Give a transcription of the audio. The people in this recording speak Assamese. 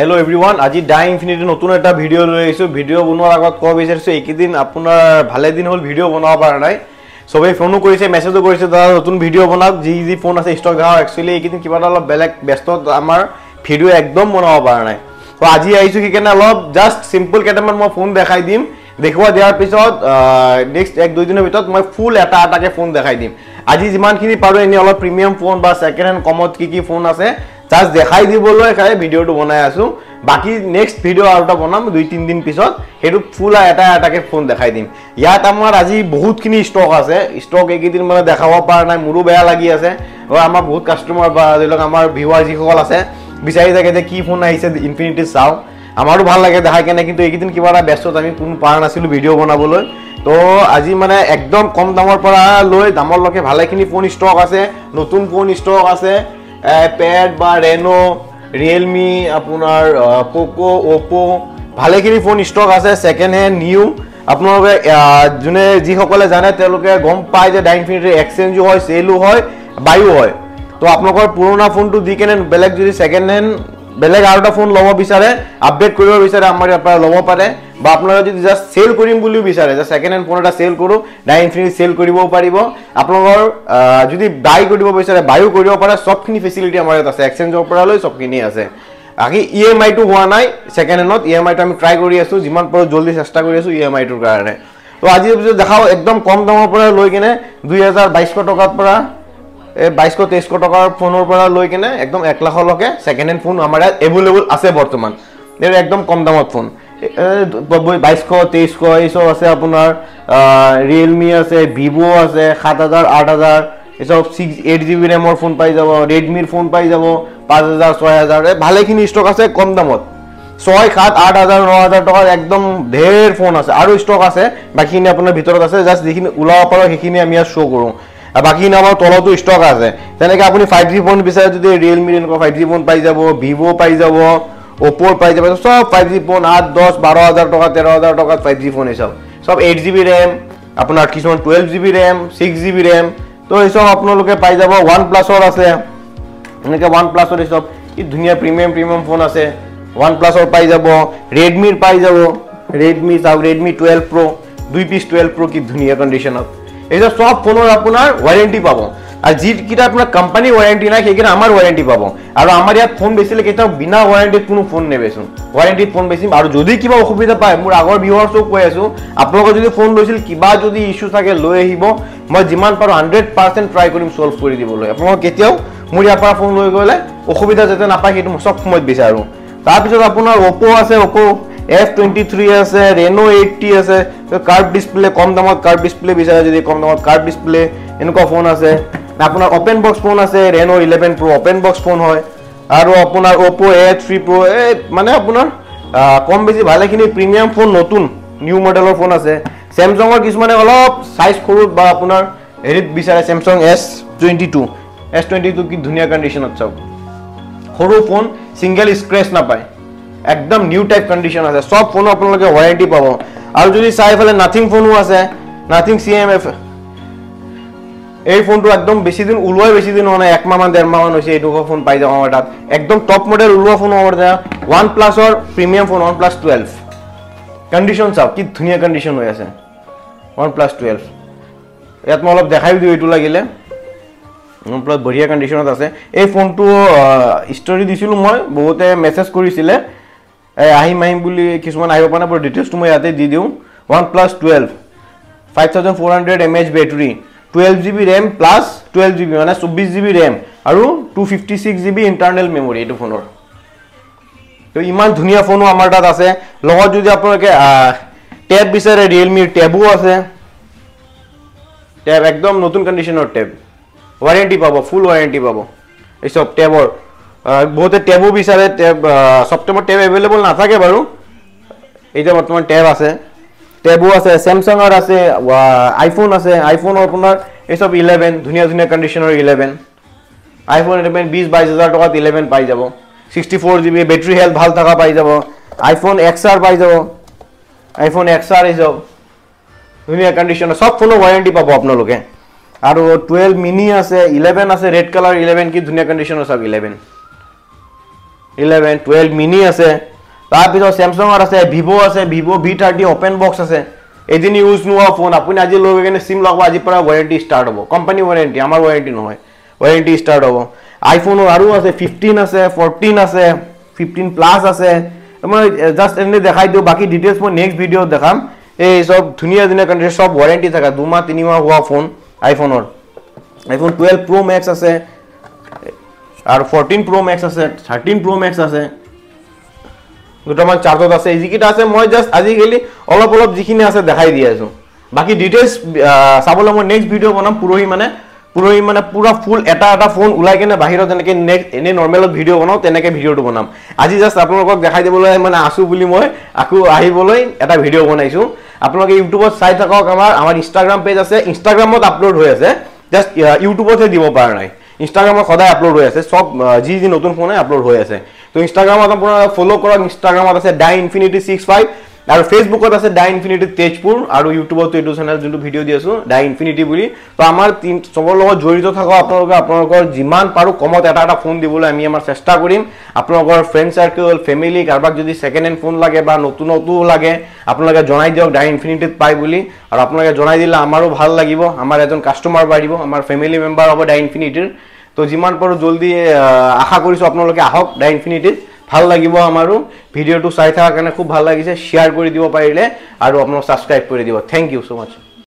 Hello everyone, আজি ডাই ইনফিনিটি নতুন এটা ভিডিও লৈ আহিছো ভিডিও বনোৱাৰ আগত কব বিচাৰিছো এইকেদিন আপোনাৰ ভালে দিন হল ভিডিও বনাব পৰা নাই সবে ফোনো কৰিছে মেছেজও কৰিছে দাদা নতুন ভিডিও বনাওক যি ফোন আছে ষ্টক গাও একচুয়ালি এইকেদিন কিবা অলপ বেলেগ ব্যস্ত আমাৰ ভিডিও একদম বনাব পৰা নাই তো আজি আহিছো কি কেনে অলপ জাস্ট সিম্পল কেটামান মই ফোন দেখাই দিম দেখুৱা দিয়াৰ পিছত নেক্সট 1-2 দিনৰ ভিতৰত মই ফুল এটাকে ফোন দেখাই দিম আজি যিমানখিনি পাৰো এনি অলপ প্ৰিমিয়াম ফোন বা সেকেন্ড হ্যান্ড কমত কি ফোন আছে জাস্ট দেখাই দিবলৈ খাই ভিডিওটো বনাই আছো বাকি নেক্সট ভিডিও আউটা বনাম 2-3 দিন পিছত হেতু ফুল এটাকে ফোন দেখাই দিম ইয়াত আমাৰ আজি বহুতখিনি ষ্টক আছে ষ্টক একদিন মানে দেখাব পৰা নাই মোৰো বেয়া লাগি আছে আৰু আমাৰ বহুত কাস্টমাৰ বা যেলক আমাৰ ভিউৱাৰ যিসকল আছে বিচাৰি থাকে যে কি ফোন আহিছে ইনফিনিটি চাও আমাৰো ভাল লাগে দেখাই কেনে কিন্তু একদিন কিবা এটা ব্যস্ত আমি কোনো পাৰ নাছিলো ভিডিও বনাবলৈ তো আজি মানে একদম কম দামৰ পৰা লৈ দামৰ লকে ভালেখিনি ফোন ষ্টক আছে নতুন ফোন ষ্টক আছে প্যাড বা ৰেনো ৰিয়েলমি আপোনাৰ পোকো ওপো ভালেখিনি ফোন ষ্টক আছে সেকেন্ড হ্যান্ড নিউ আপোনালোকে জুনে যি সকলে জানে তেওঁলোকে গম পায় যে ডাই ইনফিনিটি এক্সচেঞ্জও হয় সেলও হয় বাইও হয় তো আপোনালোকৰ পুৰণা ফোনটো দি কেনে বেলেগ যদি সেকেন্ড হ্যান্ড বেলেগ আউটা ফোন লব বিচাৰে আপডেট কৰিব বিচাৰে আমাৰ ইয়াৰ পৰা লব পাৰে বা আপোনালোকে যদি জাস্ট সেল কৰিম বুলি বিচাৰে যে সেকেন্ড হ্যান্ড ফোন এটা সেল কৰো ডাই ইনফিনিটি সেল কৰিব পাৰিব আপোনালোকৰ যদি বাই কৰিব বিচাৰে বায়ো কৰিব পাৰে সবখিনি ফেসিলিটি আমাৰ ইয়াত আছে এক্সচেঞ্জৰ পৰা লৈ সবখিনি আছে আকি ইএমআই টো হোৱা নাই সেকেন্ড হ্যান্ডত ইএমআই টো আমি ট্ৰাই কৰি আছো যিমান পাৰো জলদি চেষ্টা কৰি আছো ইএমআই টোৰ কাৰণে তো আজি দেখাও একদম কম দামৰ পৰা লৈ কেনে 2200 টকাৰ পৰা 2200-2300 টকাৰ ফোনৰ পৰা লৈ কেনে একদম 1 লাখ লকে সেকেন্ড হ্যান্ড ফোন আমাৰ এভেইলেবল আছে বৰ্তমান এৰ একদম কম দামত ফোন 2200-2300 এইসব আছে আপোনাৰ ৰিয়েলমি আছে ভিভো আছে 7000-8000 এসব 6-8GB ৰেমৰ ফোন পাই যাব ৰেডমিৰ ফোন পাই যাব 5000-6000 ভালেখিনি ষ্টক আছে কম দামত 6-7-8000-9000 টকাৰ একদম ঢেৰ ফোন আছে আৰু ষ্টক আছে বাকিখিনি আপোনাৰ ভিতৰত আছে জাস্ট যিখিনি উলাব পাৰো সেইখিনি আমি শো কৰো বাকি নামৰ তলতো ষ্টক আছে তেনেকে আপুনি 5G ফোন বিচাৰে যদি ৰিয়েলমি এনেকুৱা 5G ফোন পাই যাব ভিভো পাই যাব ওপোৰ পাই যাব সব 5G ফোন 8-10-12000 টকা 13000 টকা 5G ফোন এসব সব 8GB RAM আপোনাৰ কিছুমান 12GB RAM 6GB RAM তো এসব আপোনালোকে পাই যাব OnePlus-ৰ আছে এনেকে OnePlus-ৰ এসব কি ধুনিয়া প্ৰিমিয়াম ফোন আছে OnePlus-ৰ পাই যাব Redmi-ৰ পাই যাব Redmi 12 Pro 2 পিস 12 Pro কি ধুনিয়া কন্ডিশনত এইসব সব ফোনৰ আপোনাৰ ওয়াৰেন্টি পাব আৰ যি কিটা আপোনাৰ কোম্পানি ওয়াৰেন্টি নাই সেইকিটা আমাৰ ওয়াৰেন্টি পাব আৰু আমাৰ ইয়াত ফোন বেচিলে কেটা বিনা ওয়াৰেন্টিত কোনো ফোন নেবেচোন ওয়াৰেন্টিত ফোন বেচিম আৰু যদি কিবা অসুবিধা পায় মোৰ আগৰ ভিউৱাৰ্ছক কৈ আছো আপোনালোকে যদি ফোন লৈছিল কিবা যদি ইস্যু থাকে লৈ আহিব মই যিমান পাৰো 100% ট্ৰাই কৰিম সলভ কৰি দিবলৈ আপোনালোকে কেতিয়াও মোৰ ইয়াৰ পৰা ফোন লৈ গলে অসুবিধা যেতে নাপায় সেইটো সব সময়ত বিচাৰো তাৰ পিছত আপোনাৰ Oppo আছে Oppo F23 আছে Reno 80 আছে কাৰ্ভ ডিসপ্লে কম দামত কাৰ্ভ ডিসপ্লে বিচাৰে যদি কম দামত কাৰ্ভ ডিসপ্লে এনেকুৱা ফোন আছে আপোনাৰ ওপেন বক্স ফোন আছে Reno 11 Pro open box phone হয় আৰু আপোনাৰ Oppo A3 Pro মানে আপোনাৰ কম বেছি ভালেখিনি প্ৰিমিয়াম ফোন নতুন নিউ মডেলৰ ফোন আছে Samsung-ৰ কিছুমানে অলপ সাইজ সৰু বা আপোনাৰ হেৰিত বিচাৰে Samsung S22 কি ধুনিয়া কন্ডিশনত চাও সৰু ফোন সিঙ্গেল স্ক্র্যাচ নাপায় একদম নিউ টাইপ কন্ডিশন আছে সব ফোন আপোনালোকে ওয়ারেন্টি পাব আৰু যদি চাইফালে নাথিং ফোনও আছে নাথিং CMF এই ফোনটো একদম বেছি দিন উলোৱাই বেছি দিন হোৱা নাই 1 মাহ মান 1.5 মাহ মান হৈছে এইটো ফোন পাই যাম আমাৰ তাত একদম টপ মডেল উলোৱা ফোন আমাৰ তাত OnePlus-ৰ প্ৰিমিয়াম ফোন OnePlus 12 কন্ডিশন চাও কি ধুনিয়া কন্ডিশন হৈ আছে OnePlus 12 ইয়াত মই অলপ দেখাই দিও এইটো লাগিলে OnePlus বঢ়িয়া কন্ডিশনত আছে এই ফোনটো ষ্টৰি দিছিলো মই বহুতে মেছেজ কৰিছিলে আহিম বুলি কিছুমান আহিব পানা পুরো ডিটেইলসটো মই ইয়াতে দি দিও OnePlus 12 5400 mAh battery 12GB RAM plus 12GB মানে 24GB RAM আৰু 256GB ইন্টাৰনাল মেমৰি এটো ফোনৰ তো ইমান ধুনিয়া ফোনো আমাৰ তাত আছে লগত যদি আপোনালোকে ট্যাব বিচাৰে Realme ট্যাবও আছে ট্যাব একদম নতুন কন্ডিশনৰ ট্যাব ওয়াৰেন্টি পাবো ফুল ওয়াৰেন্টি পাবো এই সব ট্যাবৰ বহুতে ট্যাবও বিচাৰে ট্যাব সবটাইম ট্যাব अवेलेबल না থাকে বাৰু এইটা বৰ্তমান ট্যাব আছে ট্যাবও আছে Samsung-ৰ আছে আইফোন আছে আইফোন আপোনাৰ এই সব 11 ধুনিয়া কন্ডিশনৰ 11 আইফোন 11 20-22000 টকাত 11 পাই যাব 64GB ব্যাটারি হেলথ ভাল থাকা পাই যাব আইফোন XR পাই যাব আইফোন XR এই সব ধুনিয়া কন্ডিশন সব ফোনৰ ওয়াৰেন্টি পাবো আপোনালোকে আৰু 12 মিনি আছে 11 আছে ৰেড কালাৰ 11 কি ধুনিয়া কন্ডিশনৰ সব 11 11 12 মিনি আছে তাৰপিছত স্যামসাঙৰ আছে ভিভো আছে ভিভো V30 ওপেন বক্স আছে এদিন ইউজ নোৱা ফোন আপুনি আজি লৈ গেনে সিম লগাব আজি পৰা ওয়াৰেন্টি স্টাৰ্ট হ'ব কোম্পানী ওয়াৰেন্টি আমাৰ ওয়াৰেন্টি নহয় ওয়াৰেন্টি স্টাৰ্ট হ'ব আইফোনৰ আৰু আছে 15 আছে 14 আছে 15 প্লাস আছে মই জাস্ট এনে দেখাই দিও বাকি ডিটেইলস মই নেক্সট ভিডিও দেখাম এই সব ধুনিয়া ধুনিয়া কন্ডিশন সব ওয়ারেন্টি থাকা 2 মাহ 3 মাহ হোৱা ফোন আইফোনৰ আইফোন 12 Pro Max আছে আর 14 Pro Max আছে 13 Pro Max আছে দুটামান চার্জত আছে ইজিকিটা আছে মই জাস্ট আজি গেলি অলপ অলপ যিখিনি আছে দেখাই দি আছো বাকি ডিটেইলস চাবলৈ মই নেক্সট ভিডিও বনাম পুৰহি মানে পুৰা ফুল এটা ফোন উলাই কেনে বাহিৰত যেনেকে নেক্সট এনে নরমালত ভিডিও বনাও তেনেকে ভিডিওটো বনাম আজি জাস্ট আপোনালোকক দেখাই দিবলৈ মানে আসু বুলি মই আকু আহিবলৈ এটা ভিডিও বনাইছো আপোনালোকে ইউটিউবত চাই থাকক আমাৰ ইনষ্টাগ্ৰাম পেজ আছে ইনষ্টাগ্ৰামত আপলোড হৈ আছে জাস্ট ইউটিউবতে দিব পাৰা নাই ইনষ্টাগ্ৰামত সদায় আপলোড হৈ আছে সব জি নতুন ফোনে আপলোড হৈ আছে তো ইনষ্টাগ্ৰামত আপোনালোকে ফলো কৰক ইনষ্টাগ্ৰামত আছে DieInfinity65 আৰু ফেসবুকত আছে DieInfinity তেজপুৰ আৰু ইউটিউবত এইটো চেনেল যোনটো ভিডিও দি আছো DieInfinity বুলি তো আমাৰ সবৰ লগত জড়িত থাকক আপোনালোকৰ যিমান পাৰো কমত এটা ফোন দিবলৈ আমি আমাৰ চেষ্টা কৰিম আপোনালোকৰ ফ্ৰেন্ড সাৰ্কেল ফ্যামিলি কাৰবাক যদি সেকেন্ড হ্যান্ড ফোন লাগে বা নতুনটো লাগে আপোনালোকে জনাই দিয়ক DieInfinityত পাই বুলি আৰু আপোনালোকে জনাই দিলে আমাৰো ভাল লাগিব আমাৰ এজন কাস্টমাৰ বাঢ়িব আমাৰ ফ্যামিলি মেম্বাৰ হ'ব DieInfinityৰ তো যিমান পাৰো জলদি আশা কৰিছো আপোনালোকে আহক DieInfinityত ভাল লাগিব আমাৰো ভিডিওটো চাই থাকাৰ কাৰণে খুব ভাল লাগিছে শেয়াৰ কৰি দিব পাৰিলে আৰু আপোনালোক সাবস্ক্ৰাইব কৰি দিব থ্যাংক ইউ সো মাচ